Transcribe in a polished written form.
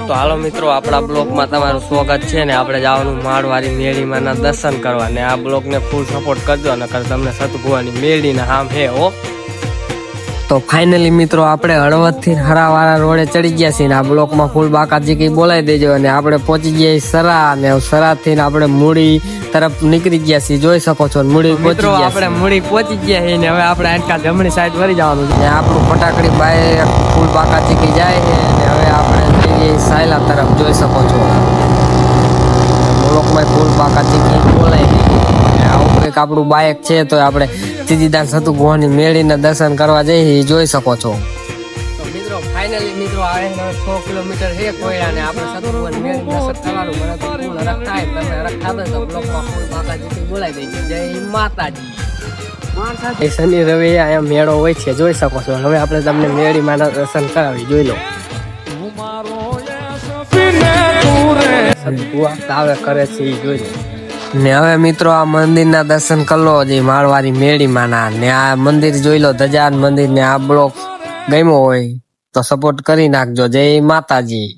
તો હાલો મિત્રો, આપણા બ્લોગમાં તમારું સ્વાગત છે ને આપણે જવાનું માળવારી મેળીમાંના દર્શન કરવા ને આ બ્લોગને ફૂલ સપોર્ટ કરજો અને તમને સતગુવાની મેળીના હામ હે હો. તો ફાઇનલી મિત્રો આપણે હળવદથી હરાવાળા રોડે ચડી ગયા છીએ ને આ બ્લોકમાં ફૂલ બાકાજી કઈ બોલાવી દેજો અને આપણે પહોંચી ગયા સરા અને સરાથી આપણે મૂડી તરફ નીકળી ગયા છીએ, જોઈ શકો છો. મૂડી મિત્રો આપણે મૂડી પહોંચી ગયા છીએ ને હવે આપણે આટકા જમણી સાઈડ વળી જવાનું છે. આપણું ફટાકડી બાય ફૂલ બાકાજી કઈ જાય છે અને હવે આપણે જઈએ સાયલા તરફ, જોઈ શકો છો. બ્લોકમાં ફૂલ બાકાજી કઈ બોલાવી આવું કંઈક આપણું બાઇક છે તો આપણે સીધીદાન સતુગુહાની મેળીના દર્શન કરવા જઈએ, જોઈ શકો છો. તો મિત્રો ફાઇનલી મિત્રો આવે 6 કિલોમીટર છે કોયડા ને આપણે સતુગુહાની મેળીના દર્શન કરવાનું. મને તો ફૂલ હરખ થાય, તમે હરખ થાતો તો બ્લોકમાં ફૂલ બાકાજી બોલાવી દેજો. જય માતાજી. શનિ રવિ અહીંયા મેળો હોય છે, જોઈ શકો છો. હવે આપણે તમને મેળીમાંના દર્શન કરાવી, જોઈ લો. આવે કરે છે એ જોઈ લો. ને હવે મિત્રો આ મંદિરના દર્શન કરી લો, જે માળવારી મેળીમાંના. ને આ મંદિર જોઈ લો, ધજાન મંદિર. ને આ બ્લોક ગમ્યો હોય તો સપોર્ટ કરી નાખજો. જય માતાજી.